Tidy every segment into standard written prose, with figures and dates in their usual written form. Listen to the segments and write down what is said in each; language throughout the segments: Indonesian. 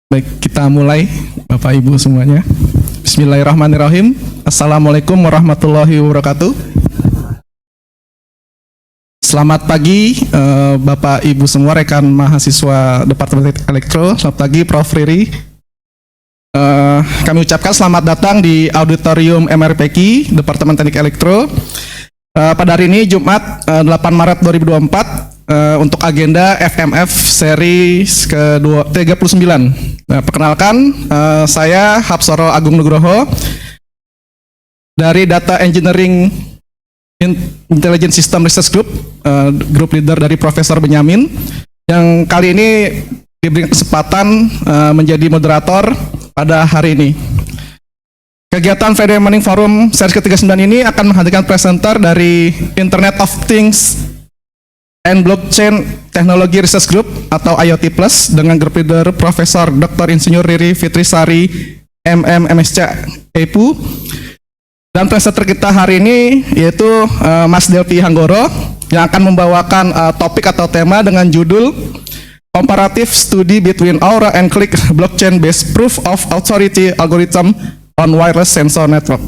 Baik, kita mulai Bapak Ibu semuanya. Bismillahirrahmanirrahim. Assalamualaikum warahmatullahi wabarakatuh. Selamat pagi Bapak Ibu semua, rekan mahasiswa Departemen Teknik Elektro. Selamat pagi Prof. Riri. Kami ucapkan selamat datang di Auditorium MRPK Departemen Teknik Elektro. Pada hari ini Jumat 8 Maret 2024 untuk agenda FMF seri ke-39. Perkenalkan, saya Hapsoro Agung Nugroho dari Data Engineering Intelligent System Research Group, grup leader dari Profesor Benyamin, yang kali ini diberikan kesempatan menjadi moderator pada hari ini. Kegiatan Friday Morning Forum seri ke-39 ini akan menghadirkan presenter dari Internet of Things and Blockchain Technology Research Group atau IoT Plus dengan grup leader Profesor Dr. Insinyur Riri Fitrisari MM MSc EPU. Dan presenter kita hari ini yaitu Mas Delvi Hanggoro yang akan membawakan topik atau tema dengan judul Comparative Study Between Aura and Click Blockchain Based Proof of Authority Algorithm on Wireless Sensor Network.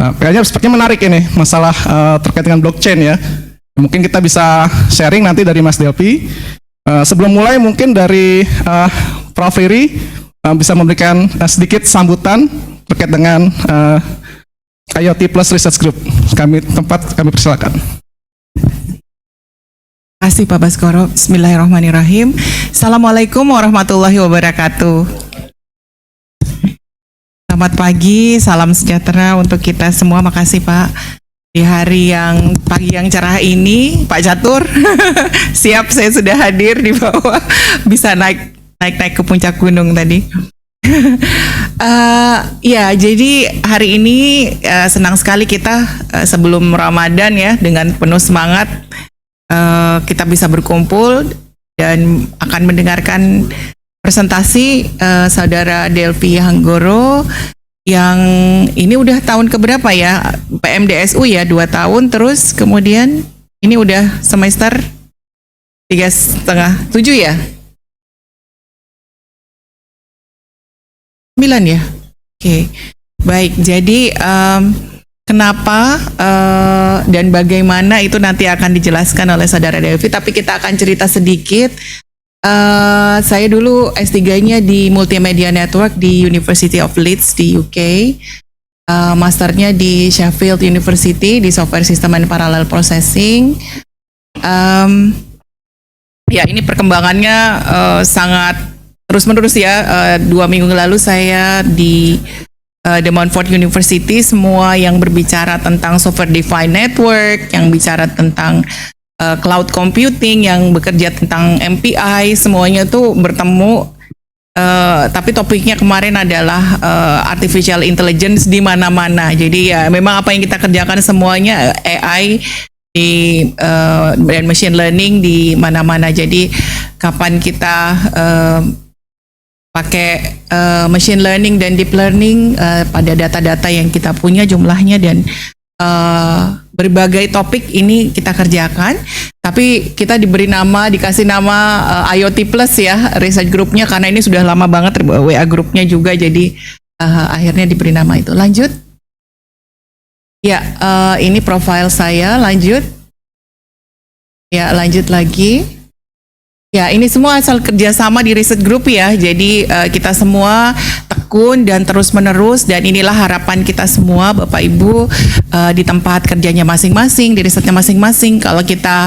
Nah, kayaknya sepertinya menarik ini masalah terkait dengan blockchain ya. Mungkin kita bisa sharing nanti dari Mas Delvi. Sebelum mulai mungkin dari Prof. Riri bisa memberikan sedikit sambutan terkait dengan IoT Plus Research Group. Kami persilakan. Terima kasih Pak Baskoro. Bismillahirrahmanirrahim. Assalamualaikum warahmatullahi wabarakatuh. Selamat pagi, salam sejahtera untuk kita semua. Makasih Pak. Di hari yang pagi yang cerah ini, Pak Catur, siap, saya sudah hadir di bawah, bisa naik ke puncak gunung tadi. Ya, jadi hari ini senang sekali kita sebelum Ramadan ya, dengan penuh semangat kita bisa berkumpul dan akan mendengarkan presentasi Saudara Delvi Hanggoro yang ini udah tahun keberapa ya, PMDSU ya, 2 tahun, terus kemudian ini udah semester 3,5, 7 ya? 9 ya? Oke, baik, jadi kenapa dan bagaimana itu nanti akan dijelaskan oleh Saudara Delvi, tapi kita akan cerita sedikit. Saya dulu S3-nya di Multimedia Network di University of Leeds di UK, masternya di Sheffield University di Software System and Parallel Processing. Ya, ini perkembangannya sangat terus-menerus ya. 2 minggu lalu saya di The Montfort University, semua yang berbicara tentang Software Defined Network, yang bicara tentang cloud computing, yang bekerja tentang MPI, semuanya tuh bertemu. Tapi topiknya kemarin adalah artificial intelligence di mana-mana. Jadi ya memang apa yang kita kerjakan semuanya AI dan machine learning di mana-mana. Jadi kapan kita pakai machine learning dan deep learning pada data-data yang kita punya jumlahnya, dan berbagai topik ini kita kerjakan, tapi kita dikasih nama IoT Plus ya, research groupnya, karena ini sudah lama banget WA grupnya juga, jadi akhirnya diberi nama itu. Lanjut. Ya, ini profil saya, lanjut. Ya, lanjut lagi. Ya, ini semua asal kerjasama di research group ya, jadi kita semua tekun dan terus-menerus, dan inilah harapan kita semua Bapak Ibu di tempat kerjanya masing-masing, di risetnya masing-masing. Kalau kita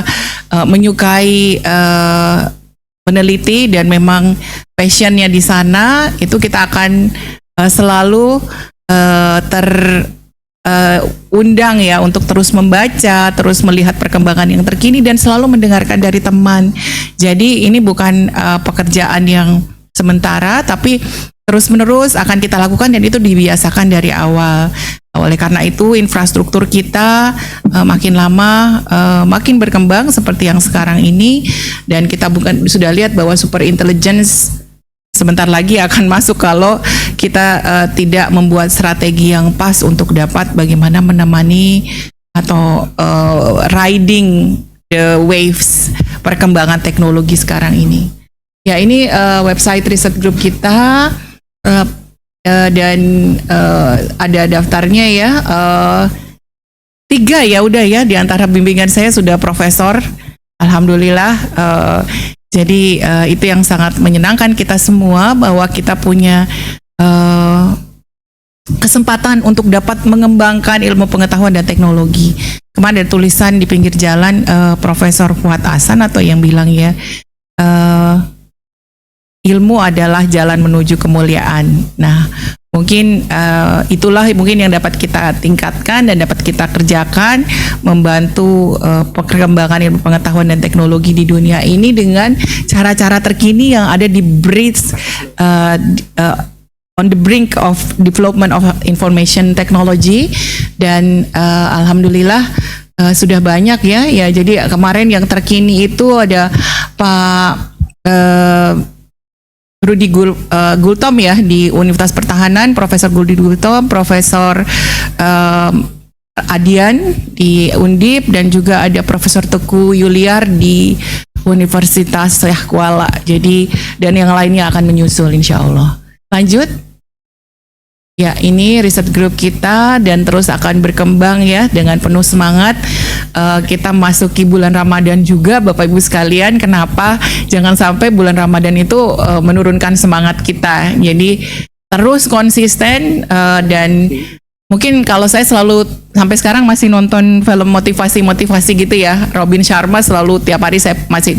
menyukai meneliti dan memang passionnya di sana, itu kita akan selalu undang ya untuk terus membaca, terus melihat perkembangan yang terkini, dan selalu mendengarkan dari teman. Jadi ini bukan pekerjaan yang sementara, tapi terus-menerus akan kita lakukan, dan itu dibiasakan dari awal. Oleh karena itu infrastruktur kita makin lama makin berkembang seperti yang sekarang ini, dan kita sudah lihat bahwa super intelligence sebentar lagi akan masuk kalau kita tidak membuat strategi yang pas untuk dapat bagaimana menemani atau riding the waves perkembangan teknologi sekarang ini. Ya, ini website riset grup kita dan ada daftarnya ya. 3 ya udah ya, di antara bimbingan saya sudah profesor. Alhamdulillah. Jadi itu yang sangat menyenangkan kita semua, bahwa kita punya kesempatan untuk dapat mengembangkan ilmu pengetahuan dan teknologi. Kemarin ada tulisan di pinggir jalan Profesor Fuad Hasan atau yang bilang ya, ilmu adalah jalan menuju kemuliaan. Nah, mungkin itulah mungkin yang dapat kita tingkatkan dan dapat kita kerjakan, membantu perkembangan ilmu pengetahuan dan teknologi di dunia ini dengan cara-cara terkini yang ada di bridge on the brink of development of information technology. Dan alhamdulillah sudah banyak ya. Jadi kemarin yang terkini itu ada Pak Rudi Gultom ya di Universitas Pertahanan, Profesor Rudi Gultom, Profesor Adian di Undip, dan juga ada Profesor Teguh Yuliar di Universitas Syah Kuala. Jadi dan yang lainnya akan menyusul insya Allah. Lanjut. Ya, ini riset grup kita dan terus akan berkembang ya dengan penuh semangat. Kita masuki bulan Ramadan juga, Bapak Ibu sekalian. Kenapa? Jangan sampai bulan Ramadan itu menurunkan semangat kita. Jadi terus konsisten dan mungkin kalau saya selalu sampai sekarang masih nonton film motivasi gitu ya. Robin Sharma selalu tiap hari saya masih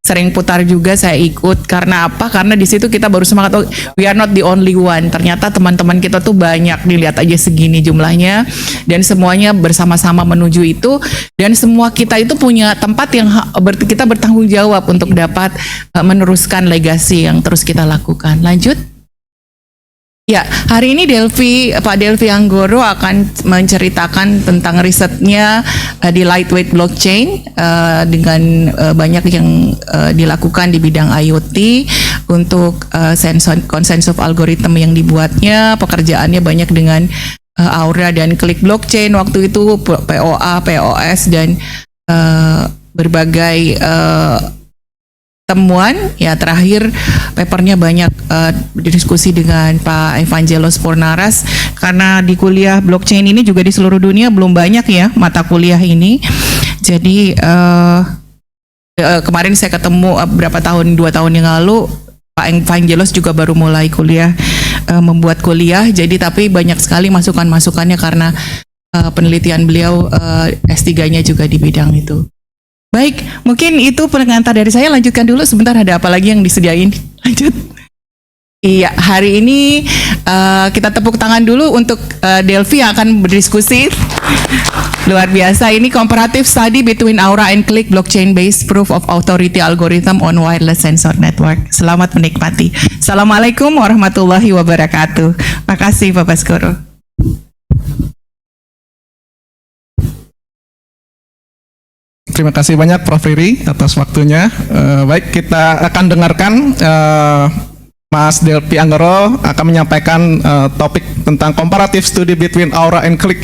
sering putar juga, saya ikut. Karena apa? Karena di situ kita baru semangat, oh, we are not the only one. Ternyata teman-teman kita tuh banyak, dilihat aja segini jumlahnya, dan semuanya bersama-sama menuju itu. Dan semua kita itu punya tempat yang kita bertanggung jawab untuk dapat meneruskan legasi yang terus kita lakukan. Lanjut. Ya, hari ini Pak Delvi Anggoro akan menceritakan tentang risetnya di lightweight blockchain dengan banyak yang dilakukan di bidang IoT untuk consensus algorithm yang dibuatnya. Pekerjaannya banyak dengan Aura dan Klik blockchain waktu itu, POA, POS, dan berbagai temuan. Ya, terakhir papernya banyak berdiskusi dengan Pak Evangelos Pornaras, karena di kuliah blockchain ini juga di seluruh dunia belum banyak ya mata kuliah ini. Jadi kemarin saya ketemu 2 tahun yang lalu, Pak Evangelos juga baru mulai kuliah, membuat kuliah. Jadi tapi banyak sekali masukan-masukannya karena penelitian beliau S3-nya juga di bidang itu. Baik, mungkin itu pengantar dari saya. Lanjutkan dulu, sebentar ada apa lagi yang disediain. Lanjut. Iya, hari ini kita tepuk tangan dulu untuk Delvi yang akan berdiskusi. Luar biasa, ini comparative study between Aura and Klik blockchain-based proof of authority algorithm on wireless sensor network. Selamat menikmati. Assalamualaikum warahmatullahi wabarakatuh. Makasih Bapak Skoro. Terima kasih banyak Prof. Riri atas waktunya. Baik, kita akan dengarkan Mas Delvi Anggoro akan menyampaikan topik tentang comparative study between Aura and Klik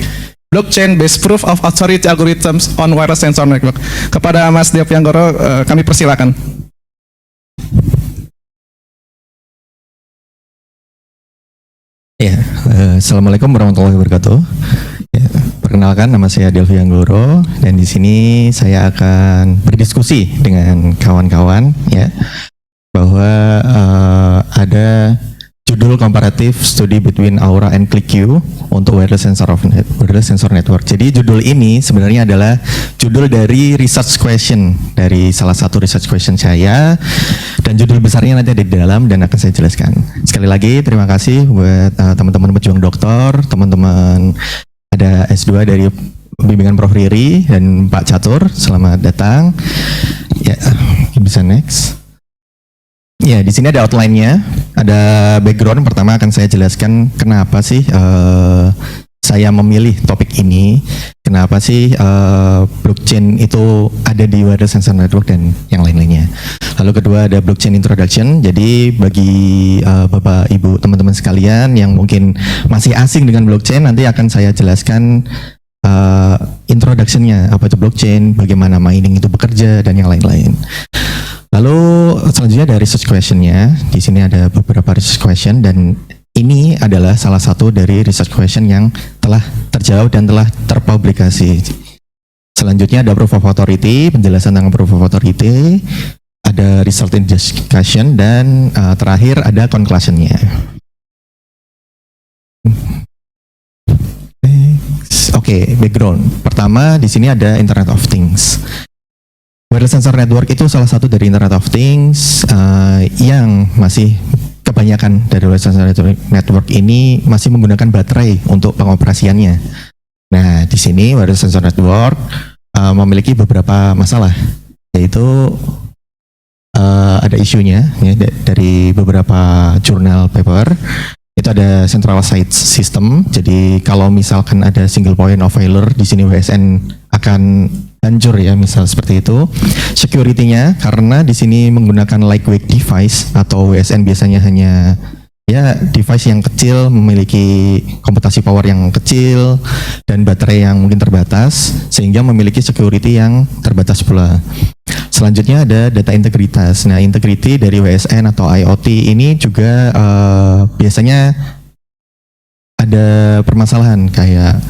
blockchain based proof of authority algorithms on wireless sensor network. Kepada Mas Delvi Anggoro kami persilakan. Ya, Assalamualaikum warahmatullahi wabarakatuh. Ya, perkenalkan, nama saya Delvi Anggoro, dan di sini saya akan berdiskusi dengan kawan-kawan ya, bahwa ada judul comparative study between Aura and ClickQ untuk wireless sensor network. Jadi judul ini sebenarnya adalah judul dari research question, dari salah satu research question saya, dan judul besarnya nanti ada di dalam dan akan saya jelaskan. Sekali lagi terima kasih buat teman-teman pejuang dokter, teman-teman ada S2 dari bimbingan Prof. Riri dan Pak Catur, selamat datang. Ya, bisa next. Ya, di sini ada outline-nya, ada background. Pertama akan saya jelaskan kenapa sih saya memilih topik ini, kenapa sih blockchain itu ada di wireless sensor network dan yang lain-lainnya. Lalu kedua ada blockchain introduction. Jadi bagi Bapak Ibu teman-teman sekalian yang mungkin masih asing dengan blockchain, nanti akan saya jelaskan introduction-nya, apa itu blockchain, bagaimana mining itu bekerja, dan yang lain-lain. Lalu selanjutnya ada research question-nya. Di sini ada beberapa research question dan ini adalah salah satu dari research question yang telah terjawab dan telah terpublikasi. Selanjutnya ada proof of authority, penjelasan tentang proof of authority, ada result in discussion, dan terakhir ada conclusion-nya. Oke, background. Pertama di sini ada Internet of Things. Wireless sensor network itu salah satu dari Internet of Things yang masih kebanyakan dari wireless sensor network ini masih menggunakan baterai untuk pengoperasiannya. Nah, di sini wireless sensor network memiliki beberapa masalah, yaitu ada isunya ya, dari beberapa jurnal paper. Itu ada centralized system. Jadi kalau misalkan ada single point of failure di sini WSN akan hancur ya, misal seperti itu. Security-nya karena di sini menggunakan lightweight device atau WSN biasanya hanya ya device yang kecil, memiliki komputasi power yang kecil dan baterai yang mungkin terbatas, sehingga memiliki security yang terbatas pula. Selanjutnya ada data integritas. Nah, integrity dari WSN atau IoT ini juga biasanya ada permasalahan kayak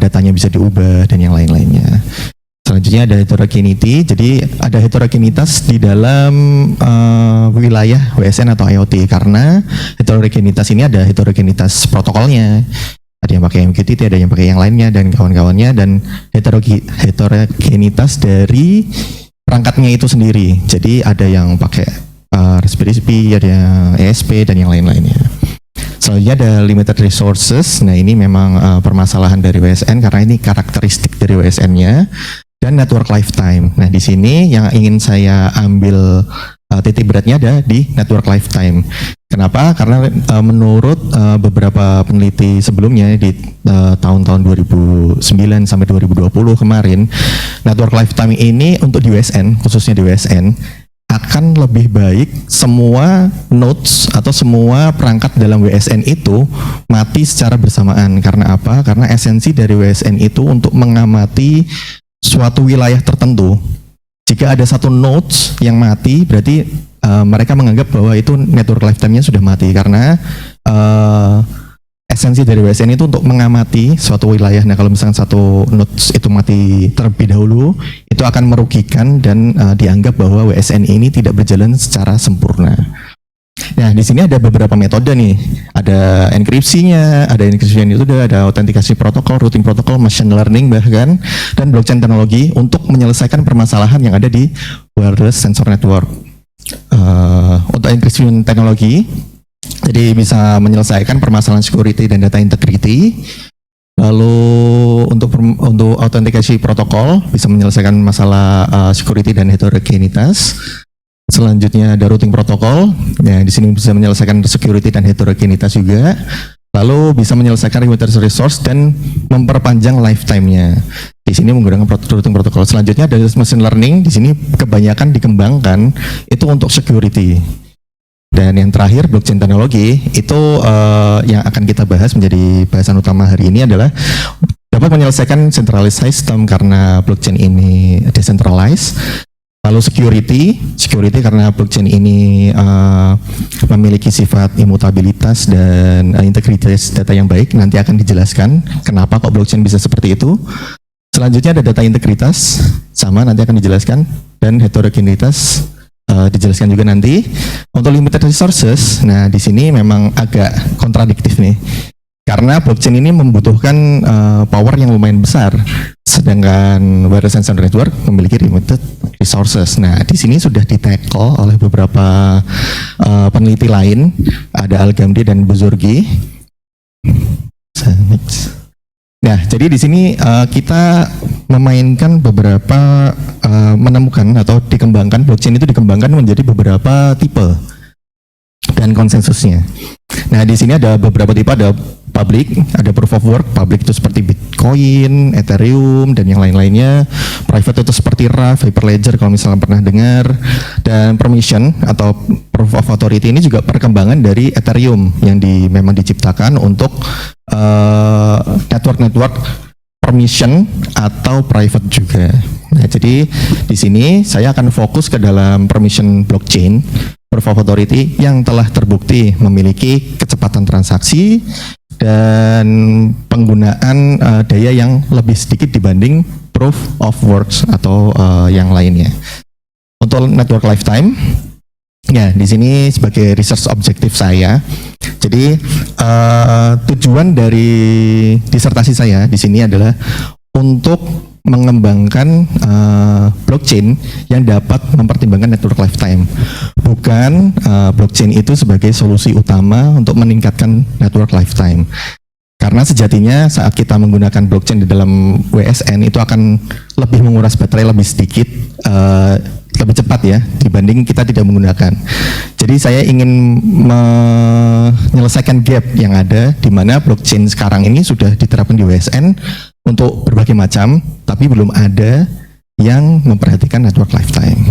datanya bisa diubah dan yang lain-lainnya. Selanjutnya ada heterogeneity. Jadi ada heterogenitas di dalam wilayah WSN atau IoT karena heterogenitas ini ada heterogenitas protokolnya. Ada yang pakai MQTT, ada yang pakai yang lainnya dan kawan-kawannya, dan heterogenitas dari perangkatnya itu sendiri. Jadi ada yang pakai Raspberry Pi, ada yang ESP dan yang lain-lainnya. Selanjutnya ada limited resources. Nah, ini memang permasalahan dari WSN karena ini karakteristik dari WSN-nya, dan network lifetime. Nah, di sini yang ingin saya ambil titik beratnya ada di network lifetime. Kenapa? Karena menurut beberapa peneliti sebelumnya di tahun-tahun 2009 sampai 2020 kemarin, network lifetime ini untuk di WSN, khususnya di WSN, akan lebih baik semua nodes atau semua perangkat dalam WSN itu mati secara bersamaan. Karena apa? Karena esensi dari WSN itu untuk mengamati suatu wilayah tertentu. Jika ada satu nodes yang mati, berarti mereka menganggap bahwa itu network lifetime-nya sudah mati, karena esensi dari WSN itu untuk mengamati suatu wilayah. Nah, kalau misalkan satu nodes itu mati terlebih dahulu, itu akan merugikan dan dianggap bahwa WSN ini tidak berjalan secara sempurna. Nah, di sini ada beberapa metode nih. Ada enkripsinya, ada enkripsi yang itu ada autentikasi protokol, routing protokol, machine learning bahkan, dan blockchain teknologi untuk menyelesaikan permasalahan yang ada di wireless sensor network. Untuk enkripsi teknologi, jadi bisa menyelesaikan permasalahan security dan data integrity. Lalu untuk autentikasi protokol bisa menyelesaikan masalah security dan heterogenitas. Selanjutnya ada routing protokol, ya di sini bisa menyelesaikan security dan heterogenitas juga. Lalu bisa menyelesaikan limited resource dan memperpanjang lifetime-nya. Di sini menggunakan routing protokol. Selanjutnya ada machine learning, di sini kebanyakan dikembangkan itu untuk security. Dan yang terakhir blockchain teknologi itu yang akan kita bahas menjadi bahasan utama hari ini adalah dapat menyelesaikan centralized system karena blockchain ini decentralized. Lalu security karena blockchain ini memiliki sifat imutabilitas dan integritas data yang baik. Nanti akan dijelaskan kenapa kok blockchain bisa seperti itu. Selanjutnya ada data integritas, sama nanti akan dijelaskan, dan heterogenitas dijelaskan juga nanti. Untuk limited resources, nah di sini memang agak kontradiktif nih. Karena blockchain ini membutuhkan power yang lumayan besar, sedangkan wireless sensor network memiliki limited resources. Nah, di sini sudah di-tackle oleh beberapa peneliti lain, ada Al-Ghamdi dan Buzurgi. Nah, jadi di sini kita memainkan beberapa menemukan atau dikembangkan, blockchain itu dikembangkan menjadi beberapa tipe dan konsensusnya. Nah, di sini ada beberapa tipe, ada public, ada proof of work. Public itu seperti Bitcoin, Ethereum, dan yang lain-lainnya. Private itu seperti RAV, Hyperledger kalau misalnya pernah dengar. Dan permission atau proof of authority ini juga perkembangan dari Ethereum yang memang diciptakan untuk network-network permission atau private juga. Nah, jadi di sini saya akan fokus ke dalam permission blockchain Proof of Authority yang telah terbukti memiliki kecepatan transaksi dan penggunaan daya yang lebih sedikit dibanding Proof of Works atau yang lainnya. Untuk network lifetime, ya di sini sebagai research objektif saya. Jadi tujuan dari disertasi saya di sini adalah untuk mengembangkan blockchain yang dapat mempertimbangkan network lifetime. Bukan blockchain itu sebagai solusi utama untuk meningkatkan network lifetime. Karena sejatinya saat kita menggunakan blockchain di dalam WSN itu akan lebih menguras baterai lebih sedikit, lebih cepat ya dibanding kita tidak menggunakan. Jadi saya ingin menyelesaikan gap yang ada di mana blockchain sekarang ini sudah diterapkan di WSN untuk berbagai macam, tapi belum ada yang memperhatikan network lifetime.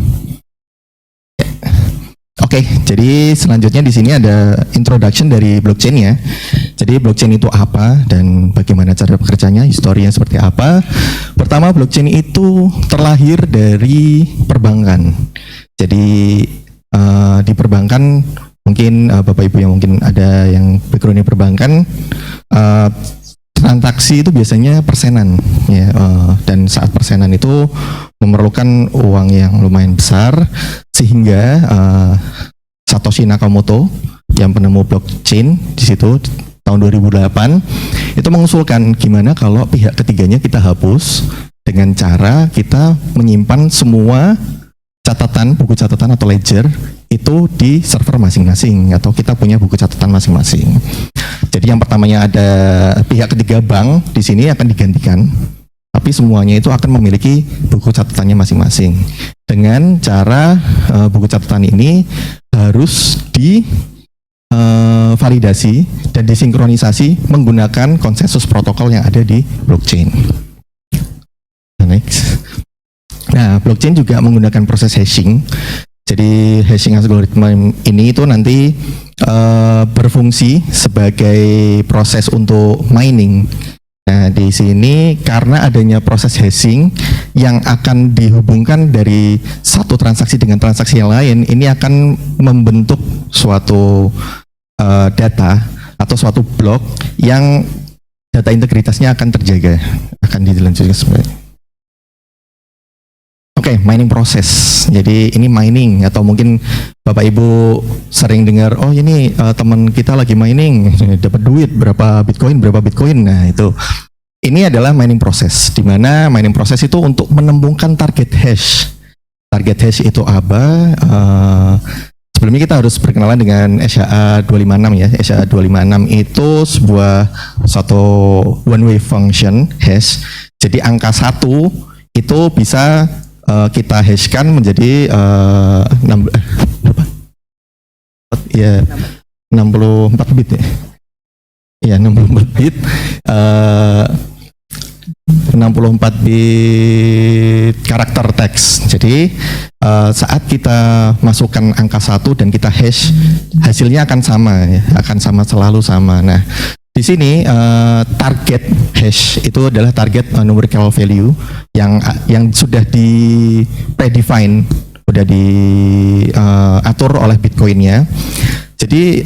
Oke, jadi selanjutnya di sini ada introduction dari blockchain ya. Jadi blockchain itu apa dan bagaimana cara bekerjanya, historinya seperti apa. Pertama, blockchain itu terlahir dari perbankan. Jadi di perbankan mungkin Bapak Ibu yang mungkin ada yang backgroundnya perbankan, transaksi itu biasanya persenan ya, dan saat persenan itu memerlukan uang yang lumayan besar sehingga Satoshi Nakamoto yang penemu blockchain di situ tahun 2008 itu mengusulkan gimana kalau pihak ketiganya kita hapus dengan cara kita menyimpan semua catatan, buku catatan atau ledger itu di server masing-masing atau kita punya buku catatan masing-masing. Jadi yang pertamanya ada pihak ketiga bank di sini akan digantikan, tapi semuanya itu akan memiliki buku catatannya masing-masing. Dengan cara buku catatan ini harus validasi dan disinkronisasi menggunakan konsensus protokol yang ada di blockchain. Next. Nah, blockchain juga menggunakan proses hashing. Jadi hashing algorithm ini itu nanti berfungsi sebagai proses untuk mining. Nah, di sini karena adanya proses hashing yang akan dihubungkan dari satu transaksi dengan transaksi yang lain, ini akan membentuk suatu data atau suatu blok yang data integritasnya akan terjaga, akan dilanjutkan sebagai. Oke, mining proses. Jadi ini mining atau mungkin Bapak Ibu sering dengar, oh ini teman kita lagi mining, dapat duit berapa bitcoin. Nah itu, ini adalah mining proses. Di mana mining proses itu untuk menembungkan target hash. Target hash itu apa? Sebelumnya kita harus berkenalan dengan SHA-256 ya. SHA-256 itu suatu one way function hash. Jadi angka 1 itu bisa kita hashkan menjadi 64 bit ya. Ya, 64 bit. 64 bit karakter teks. Jadi saat kita masukkan angka 1 dan kita hash, hasilnya akan sama ya, akan selalu sama. Nah, di sini target hash itu adalah target numerical value yang sudah di predefine, sudah diatur oleh Bitcoinnya. Jadi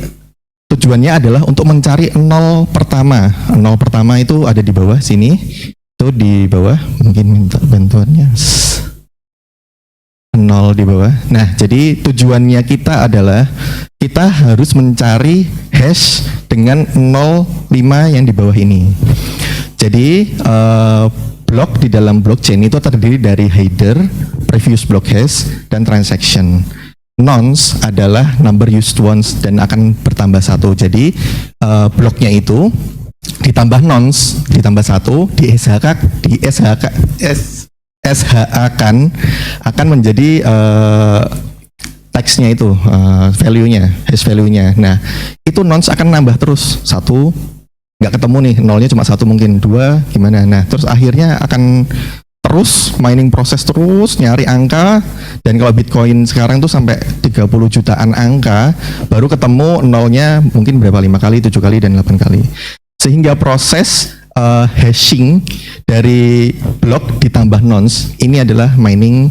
tujuannya adalah untuk mencari nol pertama. Nol pertama itu ada di bawah sini. Itu di bawah, mungkin minta bantuannya. Nol di bawah. Nah, jadi tujuannya kita adalah kita harus mencari hash dengan 0,5 yang di bawah ini. Jadi blok di dalam blockchain itu terdiri dari header, previous block hash, dan transaction. Nonce adalah number used once dan akan bertambah 1. Jadi bloknya itu ditambah nonce, ditambah 1, di SHA akan menjadi teksnya itu, value-nya, hash value-nya. Nah, itu nonce akan nambah terus. 1 nggak ketemu nih, nolnya cuma 1 mungkin, 2 gimana. Nah, terus akhirnya akan terus mining proses terus nyari angka, dan kalau Bitcoin sekarang tuh sampai 30 jutaan angka baru ketemu nolnya mungkin berapa, 5 kali, 7 kali, dan 8 kali. Sehingga proses hashing dari blok ditambah nonce. Ini adalah mining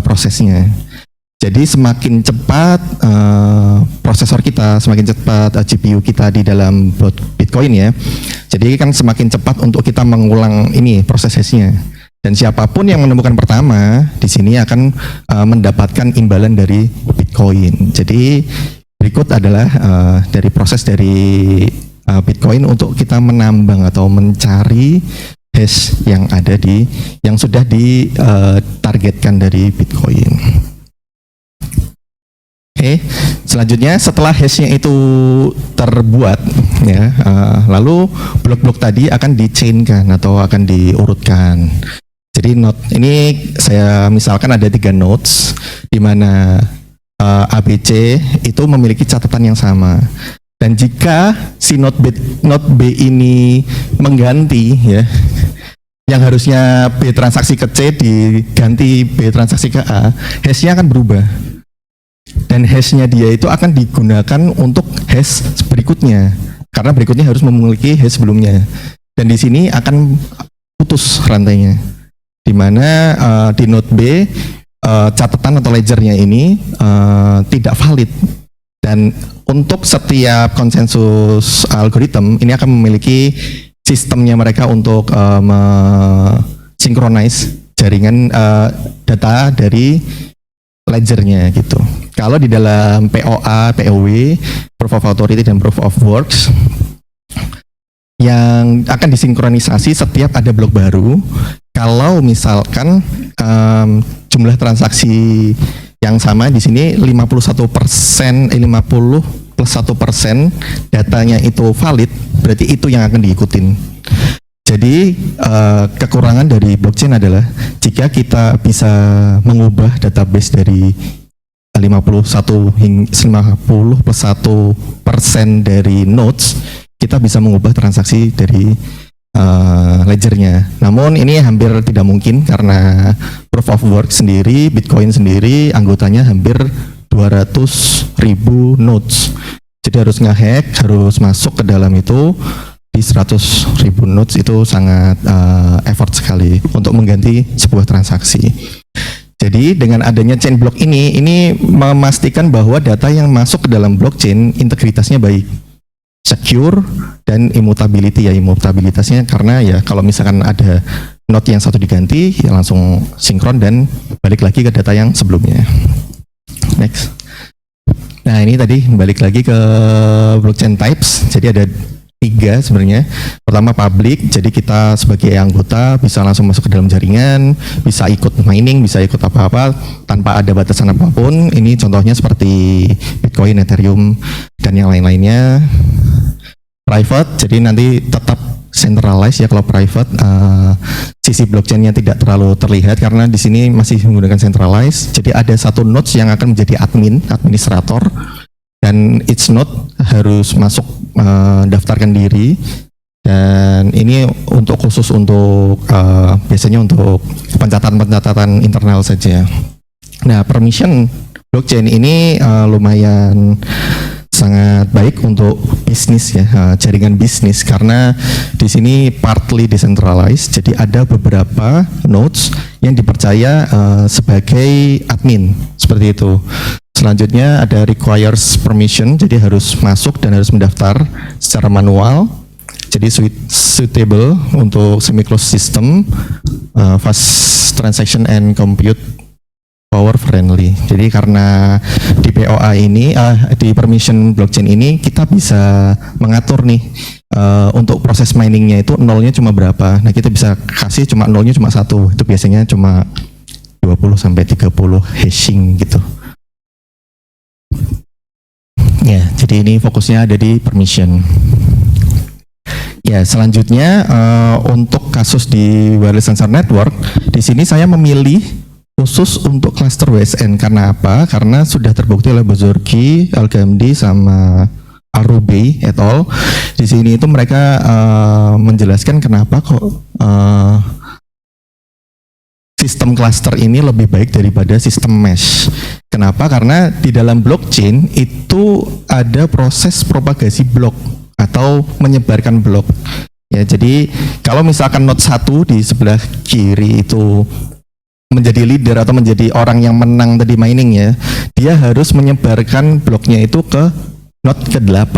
prosesnya. Jadi semakin cepat prosesor kita, semakin cepat GPU kita di dalam Bitcoin ya. Jadi kan semakin cepat untuk kita mengulang ini proses hashnya. Dan siapapun yang menemukan pertama di sini akan mendapatkan imbalan dari Bitcoin. Jadi berikut adalah dari proses dari Bitcoin untuk kita menambang atau mencari hash yang ada yang sudah ditargetkan dari Bitcoin. Oke, selanjutnya setelah hashnya itu terbuat, ya, lalu blok-blok tadi akan di-chain-kan atau akan diurutkan. Jadi node ini saya misalkan ada 3 nodes di mana ABC itu memiliki catatan yang sama. Dan jika si node B ini mengganti, ya, yang harusnya B transaksi ke C diganti B transaksi ke A, hashnya akan berubah. Dan hashnya dia itu akan digunakan untuk hash berikutnya, karena berikutnya harus memiliki hash sebelumnya. Dan di sini akan putus rantainya, di mana di node B catatan atau ledgernya ini tidak valid. Dan untuk setiap konsensus algoritma ini akan memiliki sistemnya mereka untuk synchronize jaringan data dari ledgernya gitu. Kalau di dalam POA, POW, Proof of Authority dan Proof of Works, yang akan disinkronisasi setiap ada blok baru. Kalau misalkan jumlah transaksi yang sama di sini 51%, 50 plus 1% datanya itu valid, berarti itu yang akan diikutin. Jadi kekurangan dari blockchain adalah jika kita bisa mengubah database dari 50 plus 1% dari nodes, kita bisa mengubah transaksi dari ledgernya. Namun ini hampir tidak mungkin karena proof of work sendiri, Bitcoin sendiri anggotanya hampir 200.000 nodes. Jadi harus ngehack, harus masuk ke dalam itu di 100.000 nodes, itu sangat effort sekali untuk mengganti sebuah transaksi. Jadi dengan adanya chain block ini memastikan bahwa data yang masuk ke dalam blockchain integritasnya baik, secure, dan immutability. Ya, immutabilitasnya karena ya kalau misalkan ada node yang satu diganti ya langsung sinkron dan balik lagi ke data yang sebelumnya. Next. Nah ini tadi balik lagi ke blockchain types. Jadi ada 3 sebenarnya. Pertama public, jadi kita sebagai anggota bisa langsung masuk ke dalam jaringan, bisa ikut mining, bisa ikut apa-apa tanpa ada batasan apapun. Ini contohnya seperti Bitcoin, Ethereum, dan yang lain-lainnya. Private, jadi nanti tetap centralized ya kalau private. Sisi blockchainnya tidak terlalu terlihat karena di sini masih menggunakan centralized. Jadi ada satu nodes yang akan menjadi administrator. Dan each node harus masuk daftarkan diri, dan ini khusus untuk biasanya untuk pencatatan internal saja. Nah, permission blockchain ini lumayan sangat baik untuk bisnis ya, jaringan bisnis, karena di sini partly decentralized. Jadi ada beberapa nodes yang dipercaya sebagai admin seperti itu. Selanjutnya ada requires permission, jadi harus masuk dan harus mendaftar secara manual. Jadi suitable untuk semi-closed system, fast transaction and compute power friendly. Jadi karena di POA ini, di permission blockchain ini kita bisa mengatur nih untuk proses miningnya itu nolnya cuma berapa. Nah kita bisa kasih cuma nolnya cuma 1, itu biasanya cuma 20-30 hashing gitu. Ya, jadi ini fokusnya ada di permission. Ya, selanjutnya untuk kasus di wireless sensor network, di sini saya memilih khusus untuk cluster WSN. Karena apa? Karena sudah terbukti oleh Bozorgi, Al-Ghamdi, sama Arubey et al. Di sini itu mereka menjelaskan kenapa kok sistem cluster ini lebih baik daripada sistem mesh. Kenapa? Karena di dalam blockchain itu ada proses propagasi blok atau menyebarkan blok. Ya, jadi kalau misalkan node 1 di sebelah kiri itu menjadi leader atau menjadi orang yang menang tadi mining ya, dia harus menyebarkan bloknya itu ke node ke-8.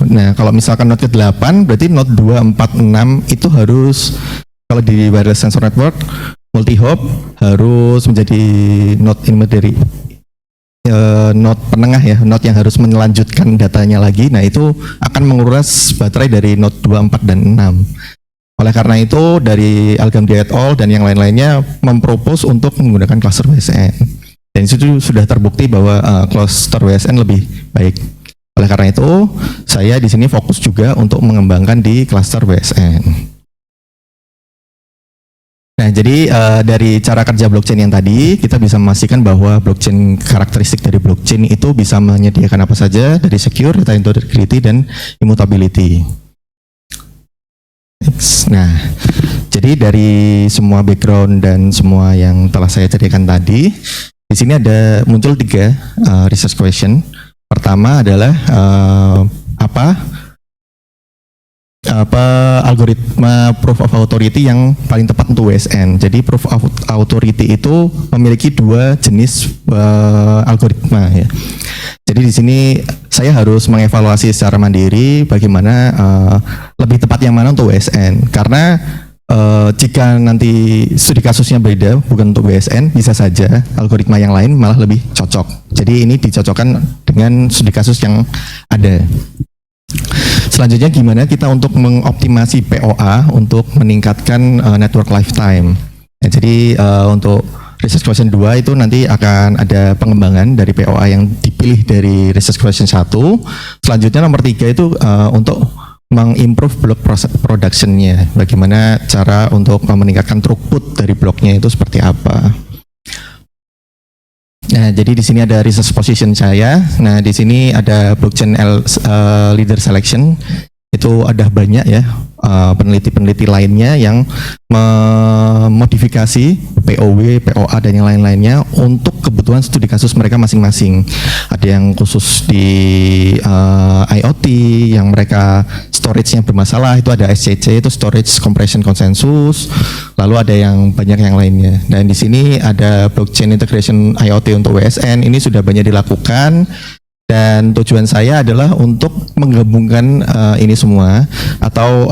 Nah, kalau misalkan node ke-8 berarti node 2, 4, 6 itu harus, kalau di wireless sensor network multi hop harus menjadi node intermediary, node penengah ya, node yang harus melanjutkan datanya lagi. Nah, itu akan menguras baterai dari node 2, 4, dan 6. Oleh karena itu dari Al-Ghamdi et al. Dan yang lain-lainnya mempropos untuk menggunakan cluster WSN. Dan itu sudah terbukti bahwa cluster WSN lebih baik. Oleh karena itu, saya di sini fokus juga untuk mengembangkan di cluster WSN. Nah, jadi dari cara kerja blockchain yang tadi, kita bisa memastikan bahwa blockchain, karakteristik dari blockchain itu bisa menyediakan apa saja, dari secure, data integrity, dan immutability. Nah, jadi dari semua background dan semua yang telah saya ceritakan tadi, di sini ada muncul 3 research question. Pertama adalah apa algoritma proof of authority yang paling tepat untuk WSN. Jadi proof of authority itu memiliki 2 jenis algoritma ya. Jadi di sini saya harus mengevaluasi secara mandiri bagaimana lebih tepat yang mana untuk WSN. Karena jika nanti studi kasusnya beda, bukan untuk WSN, bisa saja algoritma yang lain malah lebih cocok. Jadi ini dicocokkan dengan studi kasus yang ada. Selanjutnya gimana kita untuk mengoptimasi POA untuk meningkatkan network lifetime. Ya, jadi untuk research question 2 itu nanti akan ada pengembangan dari POA yang dipilih dari research question 1. Selanjutnya nomor 3 itu untuk mengimprove block production-nya. Bagaimana cara untuk meningkatkan throughput dari bloknya itu seperti apa. Nah, jadi di sini ada research position saya. Nah, di sini ada blockchain leader selection. Itu ada banyak ya peneliti-peneliti lainnya yang memodifikasi POW, POA dan yang lain-lainnya untuk kebutuhan studi kasus mereka masing-masing. Ada yang khusus di IoT, yang mereka storage-nya bermasalah, itu ada SCC, itu storage compression consensus. Lalu ada yang banyak yang lainnya. Dan di sini ada blockchain integration IoT untuk WSN, ini sudah banyak dilakukan. Dan tujuan saya adalah untuk menggabungkan ini semua atau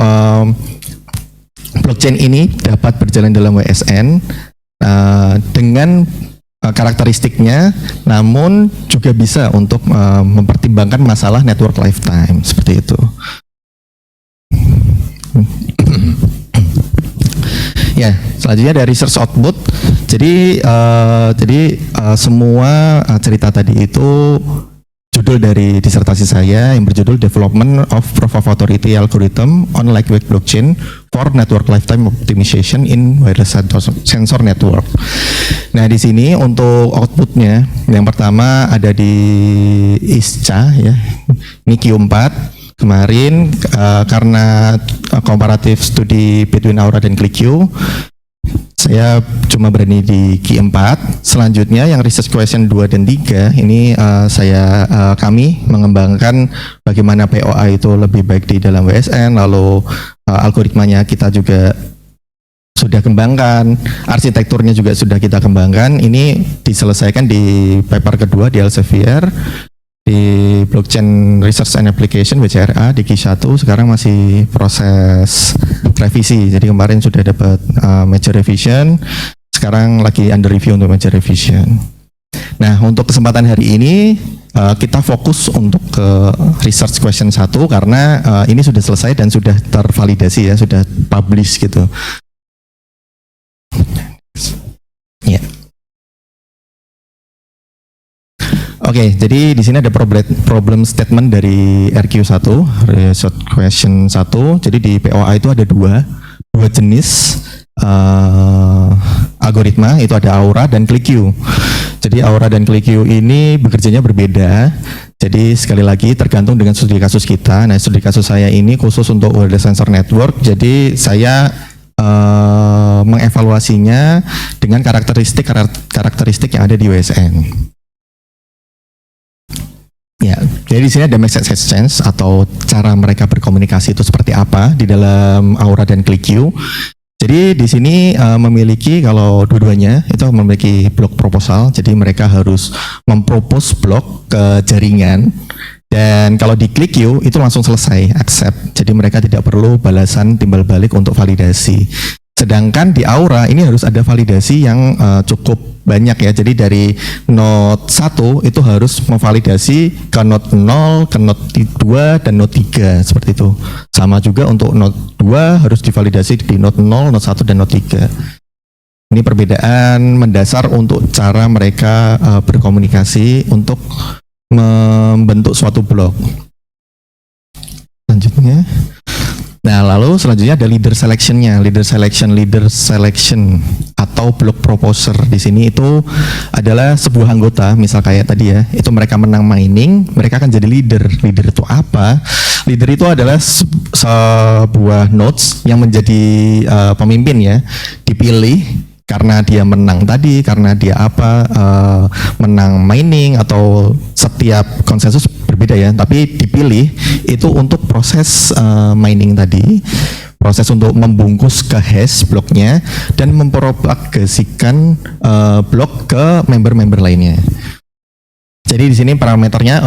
blockchain ini dapat berjalan dalam WSN dengan karakteristiknya, namun juga bisa untuk mempertimbangkan masalah network lifetime seperti itu. Ya, selanjutnya dari research output. Jadi semua cerita tadi itu judul dari disertasi saya yang berjudul Development of Proof of Authority Algorithm on Lightweight Blockchain for Network Lifetime Optimization in Wireless Sensor Network. Nah, di sini untuk outputnya yang pertama ada di ISCA ya, ini Q4. Kemarin karena comparative study between Aura dan ClickQ, saya cuma berani di Q4. Selanjutnya yang research question 2 dan 3 ini kami mengembangkan bagaimana POA itu lebih baik di dalam WSN, lalu algoritmanya kita juga sudah kembangkan, arsitekturnya juga sudah kita kembangkan. Ini diselesaikan di paper kedua di Elsevier di Blockchain Research and Application BCRA di Q1. Sekarang masih proses revisi, jadi kemarin sudah dapat major revision, sekarang lagi under review untuk major revision. Nah, untuk kesempatan hari ini kita fokus untuk ke research question 1 karena ini sudah selesai dan sudah tervalidasi ya, sudah publish gitu. Ya. Oke, jadi di sini ada problem statement dari RQ1, research question 1. Jadi di POA itu ada dua jenis algoritma, itu ada Aura dan ClickQ. Jadi Aura dan ClickQ ini bekerjanya berbeda. Jadi sekali lagi tergantung dengan studi kasus kita. Nah, studi kasus saya ini khusus untuk wireless sensor network. Jadi saya mengevaluasinya dengan karakteristik yang ada di WSN. Ya, jadi di sini ada message exchange atau cara mereka berkomunikasi itu seperti apa di dalam Aura dan ClickQ. Jadi di sini memiliki kalau dua-duanya itu memiliki blok proposal. Jadi mereka harus mempropose blok ke jaringan. Dan kalau di ClickQ itu langsung selesai, accept. Jadi mereka tidak perlu balasan timbal balik untuk validasi. Sedangkan di Aura ini harus ada validasi yang cukup banyak ya. Jadi dari node 1 itu harus memvalidasi ke node 0, ke node 2 dan node 3 seperti itu. Sama juga untuk node 2 harus divalidasi di node 0, node 1 dan node 3. Ini perbedaan mendasar untuk cara mereka berkomunikasi untuk membentuk suatu blok. Selanjutnya. Nah, lalu selanjutnya ada leader selection-nya, leader selection atau block proposer. Di sini itu adalah sebuah anggota, misal kayak tadi ya, itu mereka menang mining, mereka akan jadi leader. Leader itu apa? Leader itu adalah sebuah nodes yang menjadi pemimpin ya, dipilih karena dia menang tadi, karena dia menang mining atau setiap konsensus berbeda ya, tapi dipilih itu untuk proses mining tadi, proses untuk membungkus ke hash bloknya dan mempropagasikan blok ke member-member lainnya. Jadi di sini parameternya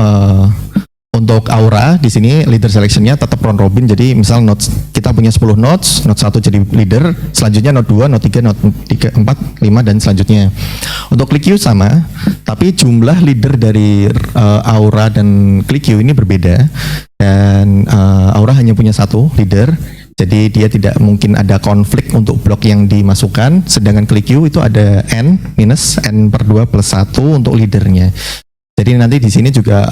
untuk Aura di sini leader selection-nya tetap round robin. Jadi misal nodes kita punya 10 nodes, node 1 jadi leader, selanjutnya node 2, node 3, node 4, 5 dan selanjutnya. Untuk ClickQ sama, tapi jumlah leader dari Aura dan ClickQ ini berbeda. Dan Aura hanya punya satu leader. Jadi dia tidak mungkin ada konflik untuk blok yang dimasukkan, sedangkan ClickQ itu ada n minus n per 2 plus 1 untuk leadernya. Jadi nanti di sini juga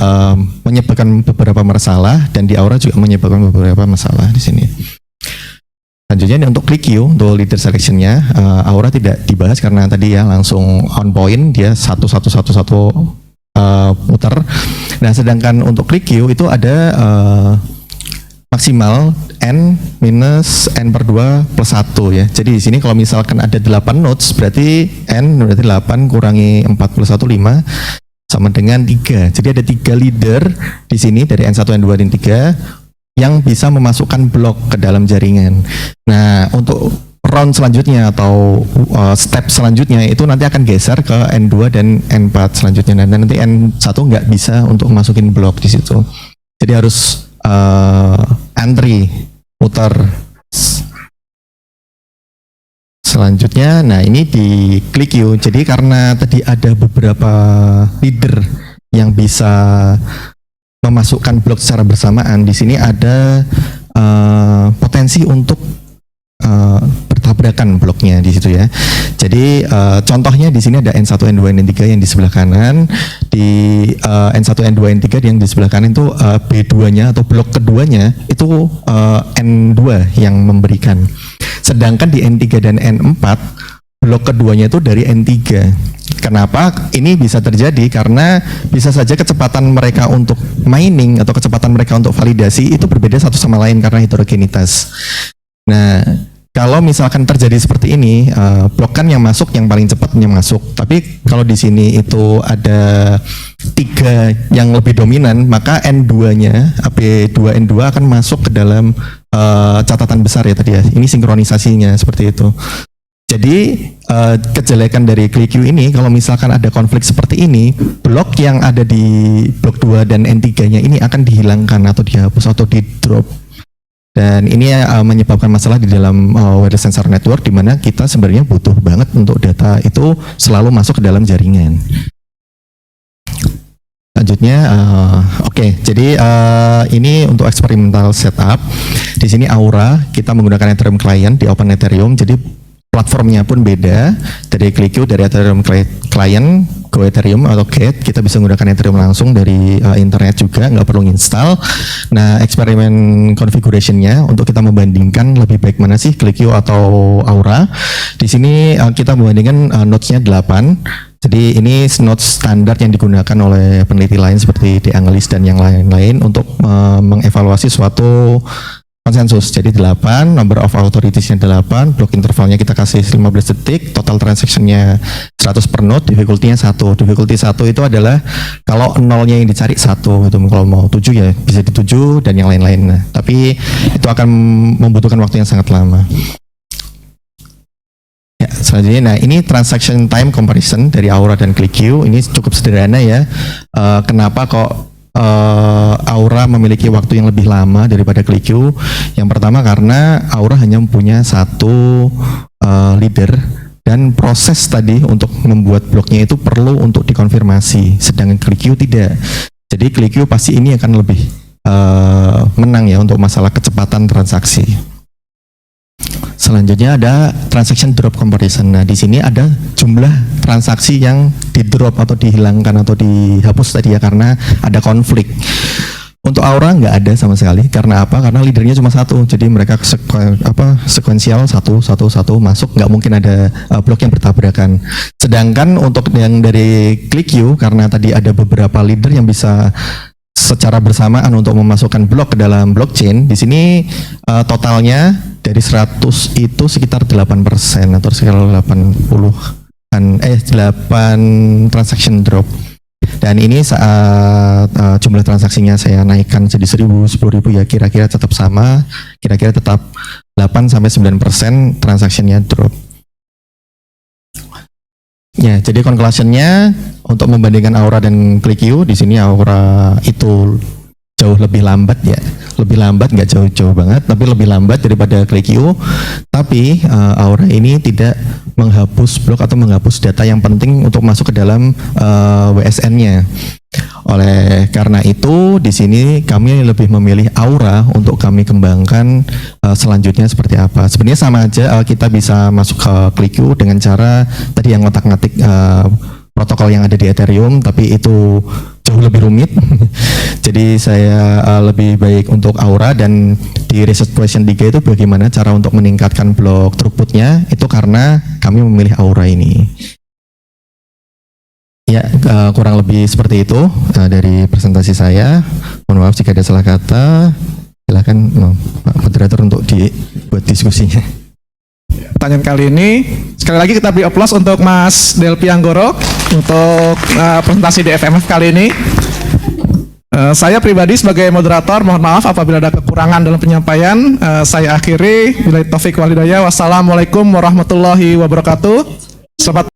menyebabkan beberapa masalah dan di Aura juga menyebabkan beberapa masalah di sini. Selanjutnya untuk ClickQ untuk leader selection-nya Aura tidak dibahas karena tadi ya langsung on point, dia satu muter. Nah, sedangkan untuk ClickQ itu ada maksimal n minus n per 2 plus 1 ya. Jadi di sini kalau misalkan ada 8 nodes berarti n berarti 8 kurangi 4 plus 1 5 sama dengan 3. Jadi ada 3 leader di sini dari N1, N2, dan 3 yang bisa memasukkan blok ke dalam jaringan. Nah, untuk round selanjutnya atau step selanjutnya itu nanti akan geser ke N2 dan N4 selanjutnya. Dan nanti N1 nggak bisa untuk masukin blok di situ. Jadi harus entry, muter. Selanjutnya, nah ini di ClickQ. Jadi karena tadi ada beberapa leader yang bisa memasukkan blok secara bersamaan, di sini ada potensi untuk bertabrakan bloknya di situ ya. Jadi contohnya di sini ada N1, N2, N3 yang di sebelah kanan. Di N1, N2, N3 yang di sebelah kanan itu B2-nya atau blok keduanya itu N2 yang memberikan. Sedangkan di N3 dan N4 blok keduanya itu dari N3. Kenapa ini bisa terjadi? Karena bisa saja kecepatan mereka untuk mining atau kecepatan mereka untuk validasi itu berbeda satu sama lain karena heterogenitas. Nah, kalau misalkan terjadi seperti ini, blok kan yang masuk yang paling cepat yang masuk. Tapi kalau di sini itu ada 3 yang lebih dominan, maka N2-nya, B2 N2 akan masuk ke dalam catatan besar ya tadi ya. Ini sinkronisasinya seperti itu. Jadi kejelekan dari ClickQ ini kalau misalkan ada konflik seperti ini, blok yang ada di blok 2 dan N3-nya ini akan dihilangkan atau dihapus atau di drop. Dan ini menyebabkan masalah di dalam wireless sensor network di mana kita sebenarnya butuh banget untuk data itu selalu masuk ke dalam jaringan. Selanjutnya, oke. Jadi ini untuk eksperimental setup. Di sini Aura kita menggunakan Ethereum client di Open Ethereum. Jadi platformnya pun beda dari ClickQ, dari Ethereum client Go Ethereum atau Gate, kita bisa menggunakan Ethereum langsung dari internet juga, nggak perlu install. Nah, eksperimen configuration-nya untuk kita membandingkan lebih baik mana sih ClickQ atau Aura. Di sini kita membandingkan nodes-nya 8. Jadi ini nodes standar yang digunakan oleh peneliti lain seperti The Analyst dan yang lain-lain untuk mengevaluasi suatu konsensus. Jadi 8, number of authorities-nya 8, block intervalnya kita kasih 15 detik, total transaction-nya 100 per node, difficulty-nya 1. Difficulty 1 itu adalah kalau nolnya yang dicari 1 gitu. Kalau mau 7 ya bisa di 7 dan yang lain-lain. Nah, tapi itu akan membutuhkan waktu yang sangat lama. Ya, selanjutnya, nah ini transaction time comparison dari Aura dan ClickQ. Ini cukup sederhana ya. Kenapa kok Aura memiliki waktu yang lebih lama daripada ClickQ? Yang pertama karena Aura hanya punya satu leader dan proses tadi untuk membuat bloknya itu perlu untuk dikonfirmasi, sedangkan ClickQ tidak. Jadi ClickQ pasti ini akan lebih menang ya untuk masalah kecepatan transaksi. Selanjutnya ada transaction drop comparison. Nah, di sini ada jumlah transaksi yang di drop atau dihilangkan atau dihapus tadi ya karena ada konflik. Untuk Aura nggak ada sama sekali. Karena apa? Karena leadernya cuma satu. Jadi mereka sekuensial satu masuk. Nggak mungkin ada blok yang bertabrakan. Sedangkan untuk yang dari ClickQ karena tadi ada beberapa leader yang bisa secara bersamaan untuk memasukkan blok ke dalam blockchain. Di sini totalnya dari 100 itu sekitar 8% atau sekitar 8 transaction drop. Dan ini saat jumlah transaksinya saya naikkan jadi 1000, 10.000 ya kira-kira tetap sama, kira-kira tetap 8-9% transaksinya drop. Ya, jadi conclusionnya untuk membandingkan Aura dan ClickQ, di sini Aura itu jauh lebih lambat ya, lebih lambat, nggak jauh-jauh banget, tapi lebih lambat daripada ClickQ. Tapi Aura ini tidak menghapus blok atau menghapus data yang penting untuk masuk ke dalam WSN-nya. Oleh karena itu, di sini kami lebih memilih Aura untuk kami kembangkan selanjutnya seperti apa. Sebenarnya sama aja, kita bisa masuk ke ClickQ dengan cara tadi yang ngotak-ngatik protokol yang ada di Ethereum, tapi itu jauh lebih rumit. Jadi saya lebih baik untuk Aura, dan di research question 3 itu bagaimana cara untuk meningkatkan blok throughput-nya, itu karena kami memilih Aura ini. Ya, kurang lebih seperti itu dari presentasi saya. Mohon maaf jika ada salah kata. Silakan Pak Moderator untuk dibuat diskusinya. Pertanyaan kali ini sekali lagi kita beri aplaus untuk Mas Delphi Anggoro untuk presentasi di FMF kali ini. Saya pribadi sebagai moderator mohon maaf apabila ada kekurangan dalam penyampaian. Saya akhiri. Billahi taufik wal hidayah. Wassalamualaikum warahmatullahi wabarakatuh. Selamat